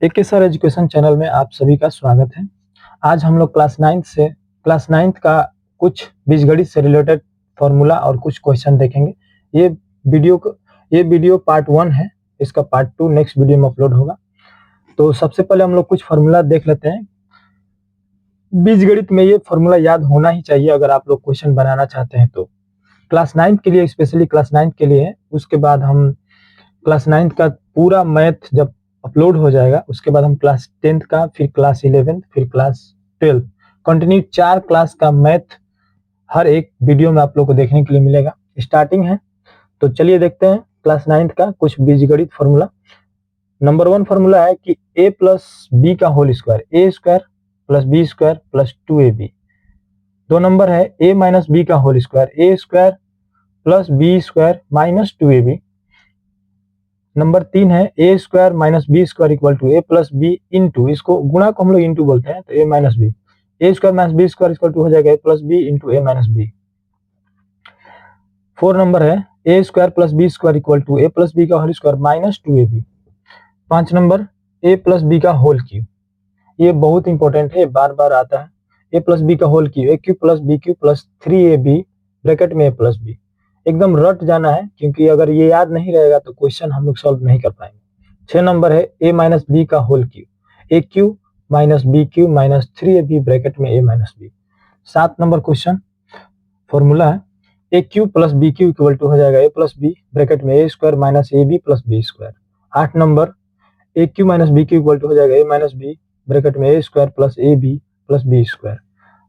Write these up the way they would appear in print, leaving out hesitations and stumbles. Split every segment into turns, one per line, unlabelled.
एक sir education channel में आप सभी का स्वागत है। आज हम लोग क्लास नाइन्थ का कुछ बीजगणित से रिलेटेड फॉर्मूला और कुछ क्वेश्चन देखेंगे। ये वीडियो पार्ट 1 है। इसका पार्ट 2 नेक्स्ट वीडियो में अपलोड होगा। तो सबसे पहले हम लोग कुछ फॉर्मूला देख लेते हैं। बीजगणित में ये फॉर्मूला याद होना ही चाहिए अगर आप लोग क्वेश्चन बनाना चाहते हैं तो। क्लास 9 के लिए, स्पेशली क्लास 9 के लिए है। उसके बाद हम क्लास 9 का पूरा मैथ जब अपलोड हो जाएगा, उसके बाद हम क्लास 10th का, फिर क्लास 11th, फिर क्लास 12 कंटिन्यू 4 क्लास का मैथ हर एक वीडियो में आप लोग को देखने के लिए मिलेगा। स्टार्टिंग है तो चलिए देखते हैं क्लास 9th का कुछ बीजगणित फॉर्मूला। नंबर 1 फॉर्मूला है कि a प्लस बी का whole square, A square plus B square plus 2ab। 2 number है a माइनस बी का whole square, A square plus B square minus 2ab। Number 3 है A square minus B square equal to A plus B into, इसको गुणा को हम लोग into बोलते हैं, तो A minus B, A square minus B square equal to हो जाएगा A plus B into A minus B. 4 number है A square plus B square equal to A plus B का whole square minus 2ab। 5 number A plus B का whole cube, ये बहुत important है, बार बार आता है। ए प्लस बी का whole cube, A cube plus B cube plus 3ab bracket में ए प्लस बी। एकदम रट जाना है, क्योंकि अगर ये याद नहीं रहेगा तो क्वेश्चन हम लोग सॉल्व नहीं कर पाएंगे। 6 नंबर है ए माइनस बी का whole cube, A cube minus B cube minus 3ab bracket में A minus B. 7 number question formula है A cube plus B cube equal to हो जाएगा ए प्लस बी ब्रैकेट में A square minus A B plus B square. 8 number A cube minus B cube equal to हो जाएगा A minus B bracket में A square plus A B plus B square.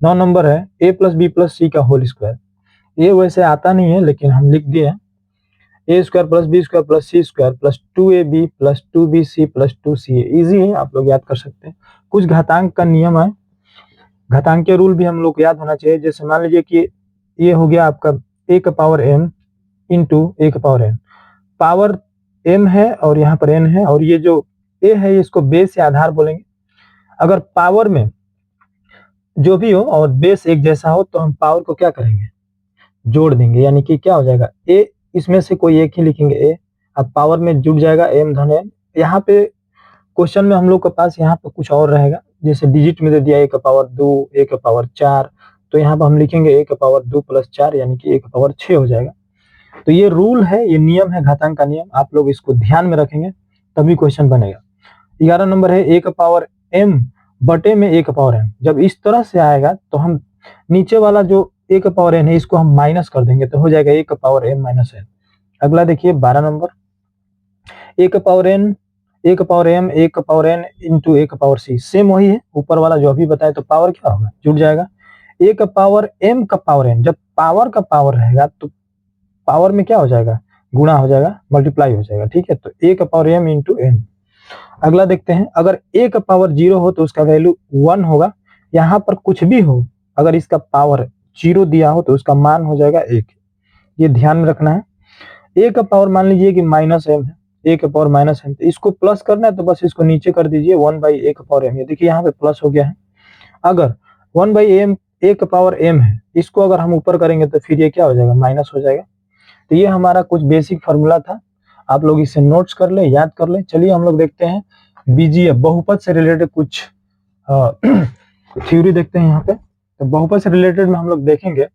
9 number है A plus B plus C का whole square, ये वैसे आता नहीं है लेकिन हम लिख दिए हैं, A square plus B square plus C square plus 2ab plus 2bc plus 2ca। Easy है, आप लोग याद कर सकते हैं। कुछ घातांक का नियम है, घातांक के रूल भी हम लोग को याद होना चाहिए। जैसे मान लीजिए कि ये हो गया आपका a का पावर m इंटू a का पावर n, पावर m है और यहाँ पर n है, और ये जो a है इसको बेस या आधार बोलेंगे। अगर पावर में जो भी हो और बेस एक जैसा हो तो हम पावर को क्या करेंगे, जोड़ देंगे, यानी कि क्या हो जाएगा a, इसमें से कोई एक ही लिखेंगे a, अब पावर में जुड़ जाएगा m धन n। यहाँ पे क्वेश्चन में हम लोग के पास यहाँ पे कुछ और रहेगा, जैसे डिजिट में दे दिया a का पावर 2, a का पावर 4, तो यहाँ पे हम लिखेंगे a का पावर 2 प्लस 4 यानी कि a का पावर 6 हो जाएगा। तो ये रूल है, ये नियम है घातांक का नियम, आप लोग इसको ध्यान में रखेंगे तभी क्वेश्चन बनेगा। 11 नंबर है a का पावर m बटे में a का पावर n। जब इस तरह से आएगा तो हम नीचे वाला जो a का पावर n है इसको हम माइनस कर देंगे, तो हो जाएगा a का पावर m माइनस n। अगला देखिए 12 नंबर a का पावर n, a का पावर m, a का पावर n इंटू a का पावर c, सेम वही है ऊपर वाला जो अभी बताया, तो पावर क्या होगा, जुड़ जाएगा। a का पावर m का पावर n, जब पावर का पावर रहेगा तो पावर में क्या हो जाएगा, गुणा हो जाएगा, मल्टीप्लाई हो जाएगा, ठीक है। तो a का पावर m इंटू n। अगला देखते हैं, अगर a का पावर 0 हो तो उसका वैल्यू 1 होगा। यहाँ पर कुछ भी हो, अगर इसका पावर 0 दिया हो तो उसका मान हो जाएगा 1, ये ध्यान में रखना है। a का पावर मान लीजिए कि माइनस m है, a का पावर माइनस m, तो इसको प्लस करना है तो बस इसको नीचे कर दीजिए 1 बाई a का पावर m, ये देखिए यहाँ पे प्लस हो गया है। अगर 1 बाई m a का पावर m है, इसको अगर हम ऊपर करेंगे तो फिर ये क्या हो जाएगा, माइनस हो जाएगा। तो ये हमारा कुछ बेसिक फार्मूला था, आप लोग इसे नोट्स कर ले, याद कर ले। चलिए हम लोग देखते हैं बीजीएफ बहुपद से रिलेटेड कुछ थ्योरी देखते हैं यहाँ पे। तो बहुपद से रिलेटेड में हम लोग देखेंगे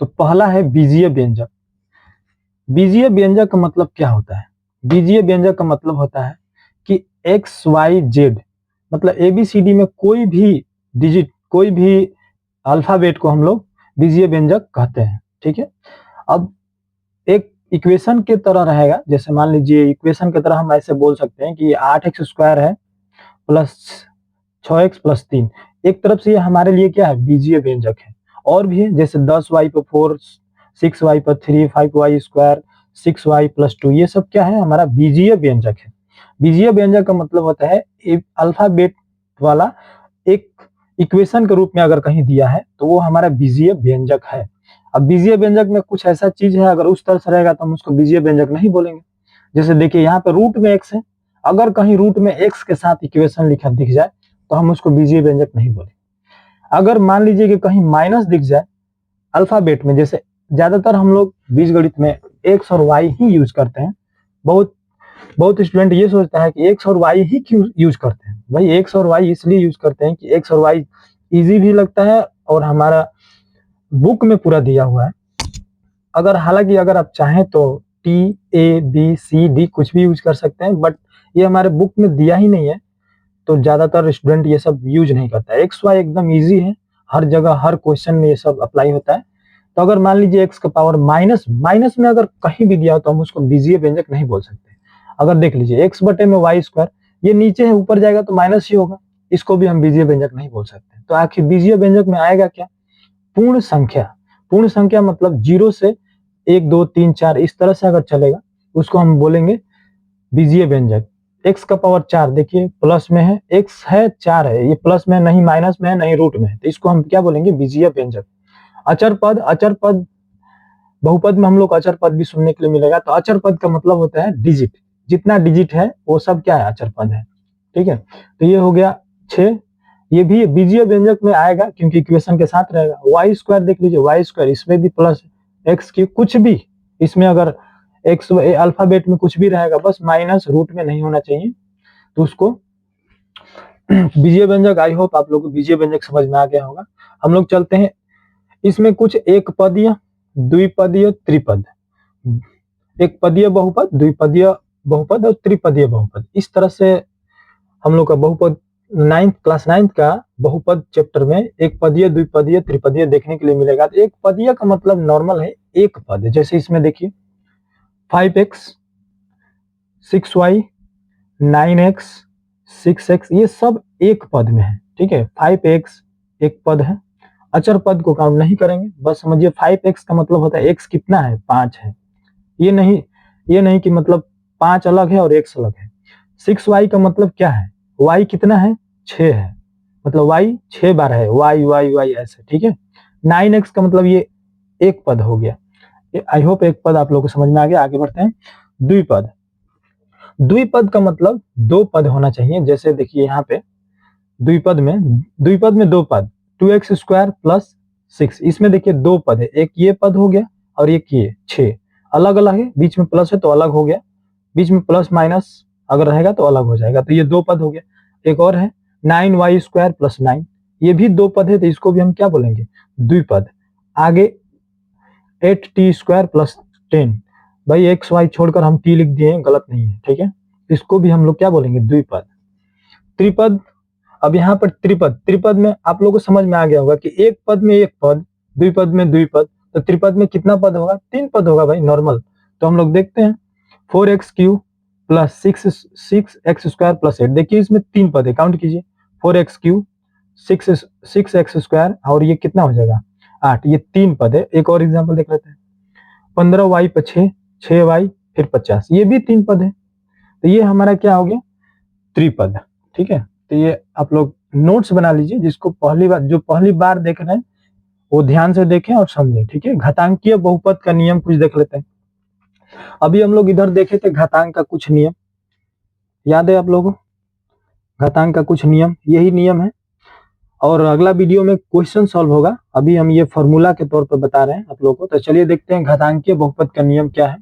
तो पहला है बीजीय व्यंजक। बीजीय व्यंजक का मतलब क्या होता है, बीजीय व्यंजक का मतलब होता है कि एक्स वाई जेड, मतलब एबीसीडी में कोई भी डिजिट, कोई भी अल्फाबेट को हम लोग बीजीय व्यंजक कहते हैं, ठीक है। अब एक इक्वेशन के तरह रहेगा, जैसे मान लीजिए इक्वेशन की तरह हम ऐसे बोल सकते हैं कि 8x स्क्वायर है प्लस 6x प्लस 3, एक तरफ से ये हमारे लिए क्या है, बीजीय व्यंजक है। और भी है, जैसे 10y पर 4, 6y पर 3, 5y स्क्वायर, 6y प्लस 2, ये सब क्या है, हमारा बीजीय व्यंजक है। बीजीय व्यंजक का मतलब होता है अल्फाबेट वाला एक इक्वेशन के रूप में अगर कहीं दिया है तो वो हमारा बीजीय व्यंजक है। अब बीजीय व्यंजक में कुछ ऐसा चीज है, अगर उस तरह से रहेगा तो हम उसको बीजीय व्यंजक नहीं बोलेंगे। जैसे देखिए यहाँ पे रूट में x है, अगर कहीं रूट में x के साथ इक्वेशन लिखा दिख जाए तो हम उसको बीजीय व्यंजक नहीं बोलेंगे। अगर मान लीजिए कि कहीं माइनस दिख जाए अल्फाबेट में, जैसे ज्यादातर हम लोग बीजगणित में x और y ही यूज करते हैं, बहुत बहुत स्टूडेंट ये सोचता है कि एक्स और वाई ही क्यों यूज करते हैं। भाई एक्स और वाई इसलिए यूज करते हैं कि एक्स और वाई इजी भी लगता है और हमारा बुक में पूरा दिया हुआ है। अगर हालांकि अगर आप चाहें तो T A B C D कुछ भी यूज कर सकते हैं, बट ये हमारे बुक में दिया ही नहीं है, तो ज्यादातर स्टूडेंट ये सब यूज नहीं करता है। एक्स वाई एकदम इजी है, हर जगह हर क्वेश्चन में ये सब अप्लाई होता है। तो अगर मान लीजिए एक्स का पावर माइनस माइनस में अगर कहीं भी दिया हो तो हम उसको बीजीय व्यंजक नहीं बोल सकते। अगर देख लीजिए एक्स बटे में वाई स्क्वायर, ये नीचे है ऊपर जाएगा तो माइनस ही होगा, इसको भी हम बीजीय व्यंजक नहीं बोल सकते। तो आखिर बीजीय व्यंजक में आएगा क्या? पूर्ण संख्या। पूर्ण संख्या मतलब 0 से 1 2 3 4 इस तरह से अगर चलेगा उसको हम बोलेंगे बीजीय व्यंजक। एक्स का पावर 4 देखिए प्लस में है, एक्स है 4 है, ये प्लस में नहीं माइनस में है नहीं रूट में है, तो इसको हम क्या बोलेंगे? बीजीय व्यंजक। अचर पद, अचर पद बहुपद में हम लोग अचर पद भी सुनने के लिए मिलेगा। तो अचर पद का मतलब होता है डिजिट, जितना डिजिट है वो सब क्या है? अचर पद है। ठीक है, तो ये हो गया 6। ये भी बीजीय व्यंजक में आएगा क्योंकि इक्वेशन के साथ रहेगा। वाई स्क्वायर देख लीजिए, वाई स्क्वायर इसमें भी प्लस एक्स की कुछ भी, इसमें अगर एक्स अल्फाबेट में कुछ भी रहेगा बस माइनस रूट में नहीं होना चाहिए, तो उसको बीजीय व्यंजक। आई होप आप लोग को बीजीय व्यंजक समझ में आ गया होगा। हम लोग चलते हैं इसमें कुछ एक पदीय, द्विपदीय, त्रिपद, एक पदीय बहुपद, द्विपदीय बहुपद और त्रिपदीय बहुपद, इस तरह से हम लोग का बहुपद क्लास 9 का बहुपद चैप्टर में एक पदीय, द्विपदीय, त्रिपदीय देखने के लिए मिलेगा। तो एक पदीय का मतलब नॉर्मल है एक पद, जैसे इसमें देखिए 5x 6y 9x 6x ये सब एक पद में है। ठीक है, 5x एक पद है, अचर पद को काउंट नहीं करेंगे, बस समझिए 5x का मतलब होता है x कितना है? 5 है। ये नहीं कि मतलब 5 अलग है और x अलग है। 6y का मतलब क्या है? y कितना है? 6 है, मतलब y 6 बार है, y ऐसे। ठीक है, 9x का मतलब ये एक पद हो गया। आई होप एक पद आप लोगों को समझ में आ गया। आगे बढ़ते हैं। द्विपद, द्विपद का मतलब दो पद होना चाहिए। जैसे देखिए यहाँ पे द्विपद में दो पद 2x स्क्वायर प्लस 6, इसमें देखिए दो पद है, एक ये पद हो गया और एक ये 6 अलग अलग है, बीच में प्लस है तो अलग हो गया, बीच में प्लस माइनस अगर रहेगा तो अलग हो जाएगा, तो ये दो पद हो गया। एक और है 9y स्क्वायर प्लस 9, ये भी दो पद है तो इसको भी हम क्या बोलेंगे? द्विपद। आगे 8t स्क्वायर प्लस 10, भाई एक्स वाई छोड़कर हम t लिख दिए, गलत नहीं है। ठीक है, इसको भी हम लोग क्या बोलेंगे? द्विपद। त्रिपद, अब यहाँ पर त्रिपद में आप लोगों को समझ में आ गया होगा कि एक पद में एक पद, द्विपद में द्विपद, तो त्रिपद में कितना पद होगा? 3 पद होगा भाई, नॉर्मल। तो हम लोग देखते हैं 4x cube plus 6x square plus 8, देखिए इसमें 3 पद है, काउंट कीजिए 4x क्यूब 6x स्क्वायर और ये कितना हो जाएगा? 8, ये 3 पद है। एक और एग्जाम्पल देख लेते हैं 15y पर 6y फिर 50, ये भी 3 पद है। तो ये हमारा क्या हो गया? त्रिपद। ठीक है, तो ये आप लोग नोट्स बना लीजिए, जिसको पहली बार देख रहे हैं वो ध्यान से देखें और समझें। ठीक है, घातांकीय बहुपद का नियम कुछ देख लेते हैं। अभी हम लोग इधर देखे थे घातांक का कुछ नियम, याद है आप लोगों को? घातांक का कुछ नियम, यही नियम है और अगला वीडियो में क्वेश्चन सॉल्व होगा। अभी हम ये फॉर्मूला के तौर पर बता रहे हैं आप लोगों को। तो चलिए देखते हैं घातांकीय बहुपद का नियम क्या है।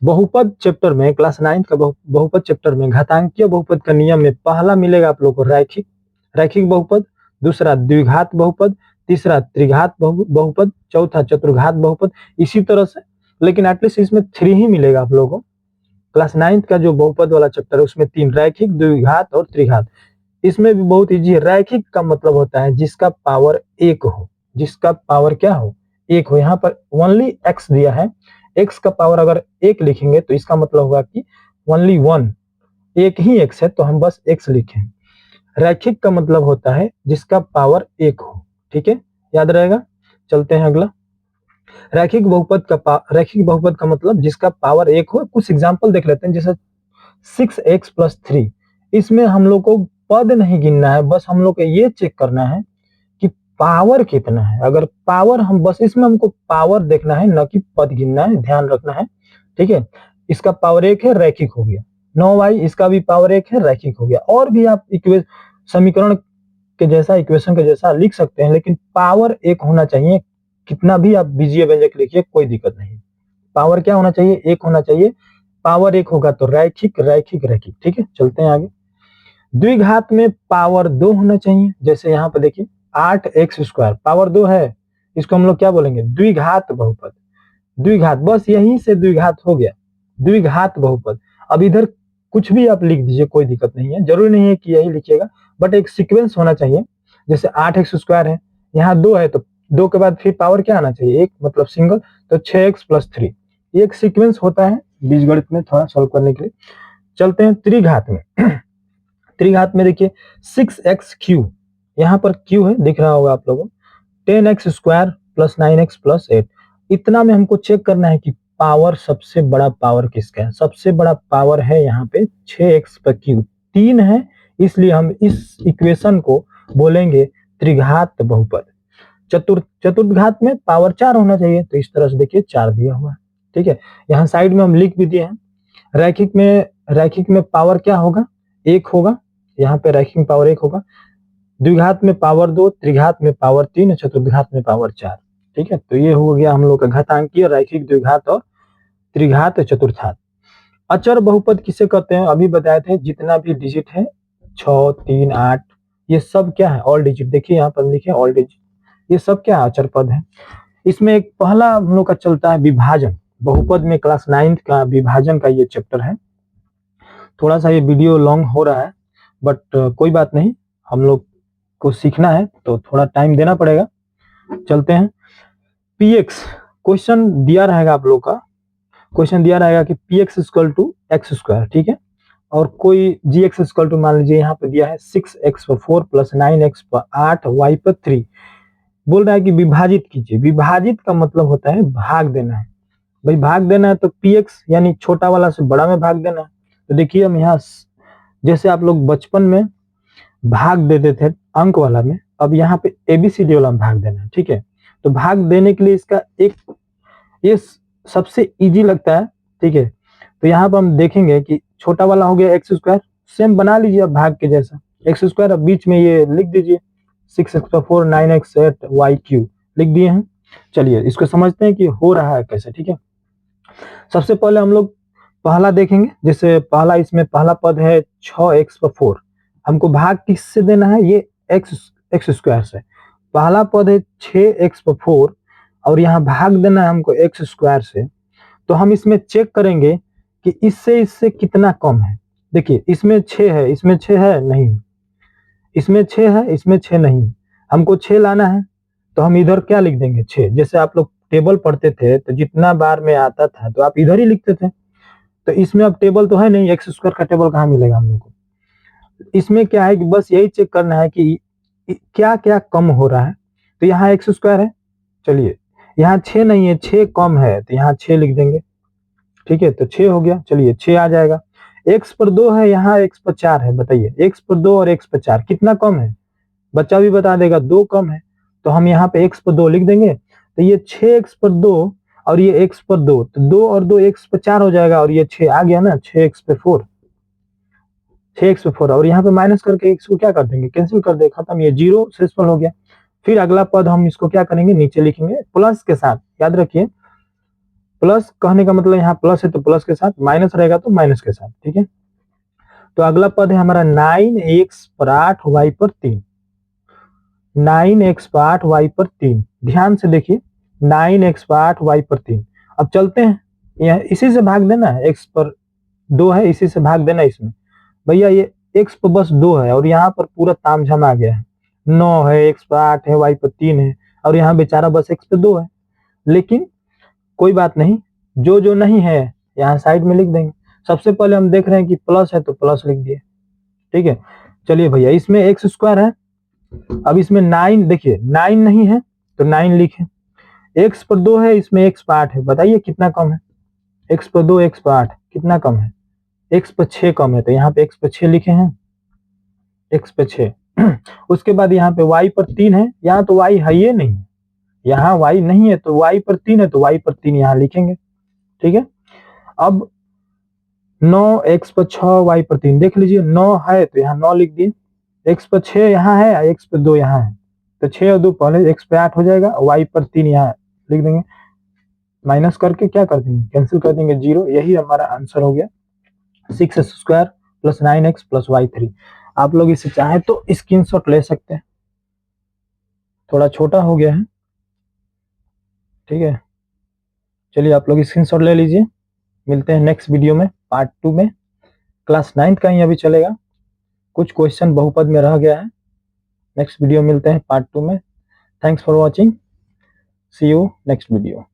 बहुपद चैप्टर में, क्लास 9 का बहुपद चैप्टर में घातांकीय बहुपद का नियम में पहला मिलेगा आप लोगों को रैखिक बहुपद, दूसरा द्विघात बहुपद, तीसरा त्रिघात बहुपद, चौथा चतुर्घात बहुपद, इसी तरह से। लेकिन एटलीस्ट इसमें 3 ही मिलेगा आप लोगों को। क्लास 9 का जो बहुपद वाला चैप्टर है उसमें 3, रैखिक, द्विघात और त्रिघात। इसमें भी बहुत इजी है। रैखिक का मतलब होता है जिसका पावर 1 हो, जिसका पावर क्या हो? 1 हो। यहाँ पर ओनली x दिया है, x का पावर अगर 1 लिखेंगे तो इसका मतलब होगा कि ओनली 1, एक ही x है तो हम बस x लिखें। रैखिक का मतलब होता है जिसका पावर 1 हो। ठीक है, याद रहेगा। चलते हैं अगला। रैखिक बहुपद का मतलब जिसका पावर 1 हो। कुछ एग्जाम्पल देख लेते हैं, जैसे 6x प्लस 3, इसमें हम लोग को पद नहीं गिनना है, बस हम लोग को ये चेक करना है कि पावर कितना है। अगर पावर हम बस इसमें हमको पावर देखना है, न कि पद गिनना है, ध्यान रखना है। ठीक है, इसका पावर 1 है, रैखिक हो गया। 9y इसका भी पावर 1 है, रैखिक हो गया। और भी आप समीकरण के जैसा, इक्वेशन के जैसा लिख सकते हैं, लेकिन पावर 1 होना चाहिए। कितना भी आप बीजीय व्यंजक लिखिए कोई दिक्कत नहीं, पावर क्या होना चाहिए? 1 होना चाहिए। पावर एक होगा तो रैखिक रैखिक रैखिक। ठीक है, चलते हैं आगे। द्विघात में पावर 2 होना चाहिए। जैसे यहाँ पे देखिए 8x² पावर 2 है, इसको हम लोग क्या बोलेंगे? द्विघात बहुपद। द्विघात, बस यहीं से द्विघात हो गया, द्विघात बहुपद। अब इधर कुछ भी आप लिख दीजिए, कोई दिक्कत नहीं है, जरूरी नहीं है कि यही लिखिएगा, बट एक सीक्वेंस होना चाहिए। जैसे 8x² है, यहाँ 2 है तो 2 के बाद फिर पावर क्या आना चाहिए? 1, मतलब सिंगल, तो 6x+3। ये एक सीक्वेंस होता है बीजगणित में थोड़ा सॉल्व करने के लिए। चलते हैं त्रिघात में। त्रिघात में देखिए 6x³ यहाँ पर q है, दिख रहा होगा आप लोगों को। 10x² + 9x + 8। इतना में हमको चेक करना है कि पावर, सबसे बड़ा पावर किसका है? सबसे बड़ा पावर है यहाँ पे 6x/3 3 है, इसलिए हम इस इक्वेशन को बोलेंगे त्रिघात बहुपद। चतुर्घात में पावर 4 होना चाहिए, तो इस तरह से देखिए 4 दिया हुआ है। ठीक है, यहाँ साइड में हम लिख भी दिए हैं। रैखिक में पावर क्या होगा? 1 होगा, यहाँ पे रैखिक पावर 1 होगा। द्विघात में पावर 2, त्रिघात में पावर 3, चतुर्घात में पावर 4। ठीक है, तो ये हो गया हम लोग का घातांकीय, रैखिक, द्विघात और त्रिघात चतुर्थात। अचर बहुपद किसे कहते हैं? अभी बताए थे, जितना भी डिजिट है 6, 3, 8, ये सब क्या है? All digit. देखिए यहाँ पर लिखे ऑल डिजिट, ये सब क्या अचर पद है। इसमें एक पहला हम लोग का चलता है विभाजन। बहुपद में क्लास 9th का विभाजन का ये चैप्टर है। थोड़ा सा ये वीडियो लॉन्ग हो रहा है, बट कोई बात नहीं, हम लोग को सीखना है तो थोड़ा टाइम देना पड़ेगा। चलते हैं। px क्वेश्चन दिया रहेगा आप लोग का, क्वेश्चन दिया रहेगा कि px = x²। ठीक है, और कोई gx = मान लीजिए यहाँ पे दिया है 6x/4 + 9x/8y/3। बोल रहा है कि विभाजित कीजिए। विभाजित का मतलब होता है भाग देना है। भाई भाग देना है तो px यानी छोटा वाला से बड़ा में भाग देना है। तो देखिए हम यहाँ, जैसे आप लोग बचपन में भाग देते थे अंक वाला में, अब यहाँ पे ABCD वाला में भाग देना है। ठीक है, तो भाग देने के लिए इसका एक, ये सबसे इजी लगता है। ठीक है, तो यहाँ पर हम देखेंगे कि छोटा वाला हो गया x², सेम बना लीजिए अब भाग के जैसा x²। अब बीच में ये लिख दीजिए 6x/4 9x/8y³ लिख दिए हैं। चलिए इसको समझते हैं कि हो रहा है कैसे। ठीक है, सबसे पहले हम लोग पहला देखेंगे। जैसे पहला, इसमें पहला पद है 6x/4, हमको भाग किससे देना है? ये x² से। पहला पद है 6x/4 और यहाँ भाग देना है हमको x² से। तो हम इसमें चेक करेंगे कि इससे कितना कम है। देखिए इसमें 6 है, इसमें 6 है नहीं है, इसमें 6 है, इसमें 6 नहीं है। हमको 6 लाना है, तो हम इधर क्या लिख देंगे? 6। जैसे आप लोग टेबल पढ़ते थे तो जितना बार में आता था तो आप इधर ही लिखते थे, तो इसमें अब टेबल तो है नहीं, x² का टेबल कहाँ मिलेगा हम लोग को। इसमें क्या है कि बस यही चेक करना है कि क्या क्या कम हो रहा है। तो यहाँ x² है, चलिए यहाँ 6 नहीं है, 6 कम है, तो यहाँ 6 लिख देंगे। ठीक है, तो 6 हो गया, चलिए 6 आ जाएगा। x/2 है, यहाँ x/4 है। बताइए x/2 और x/4 कितना कम है? बच्चा भी बता देगा, 2 कम है, तो हम यहाँ पे x/2 लिख देंगे। तो ये 6x/2 और ये x/2, तो 2 और 2 x/4 हो जाएगा, और ये 6 आ गया ना, 6x/4, 6x/4। और यहाँ पे माइनस करके x को क्या कर देंगे? कैंसिल कर दे, खत्म, ये 0 शेषफल हो गया। फिर अगला पद हम इसको क्या करेंगे? नीचे लिखेंगे प्लस के साथ। याद रखिए, प्लस कहने का मतलब यहाँ प्लस है तो प्लस के साथ, माइनस रहेगा तो माइनस के साथ। ठीक है, तो अगला पद है हमारा 9x/8y/3। 9x/8y/3, ध्यान से देखिए, 9x/8y/3। अब चलते हैं, यह इसी से भाग देना है, x/2 है, इसी से भाग देना इसमें। भैया ये x पर बस 2 है और यहाँ पर पूरा तामझाम आ गया है। 9 है, x/8 है, y/3 है, और यहाँ बेचारा बस x/2 है। लेकिन कोई बात नहीं, जो जो नहीं है यहाँ साइड में लिख देंगे। सबसे पहले हम देख रहे हैं कि प्लस है तो प्लस लिख दिए। ठीक है, चलिए भैया इसमें x² है, अब इसमें 9, देखिए 9 नहीं है तो 9 लिखे। x/2 है, इसमें x/8 है, बताइए कितना कम है? x/2 x/8 कितना कम है? x/6 कम है, तो यहाँ पे x/6 लिखे हैं, x/6। उसके बाद यहाँ पे y/3 है, यहाँ तो y है ही नहीं, यहाँ y नहीं है, तो y/3 है तो y/3 यहाँ लिखेंगे। ठीक है, अब 9x/6 y/3 देख लीजिए, 9 है तो यहाँ 9 लिख दिए, x/6 यहाँ है, x/2 यहाँ है, तो 6 और 2 पहले x/8 हो जाएगा, y/3 यहाँ लिख देंगे। माइनस करके क्या कर देंगे, कैंसिल कर देंगे 0। यही हमारा आंसर हो गया 6x² + 9x + y3। आप लोग इसे चाहे तो स्क्रीनशॉट ले सकते हैं, थोड़ा छोटा हो गया है, ठीक है। चलिए आप लोग स्क्रीनशॉट ले लीजिए। मिलते हैं नेक्स्ट वीडियो में, पार्ट 2 में। क्लास 9th का ही अभी चलेगा, कुछ क्वेश्चन बहुपद में रह गया है। नेक्स्ट वीडियो मिलते हैं पार्ट 2 में। Thanks for watching, see you next video.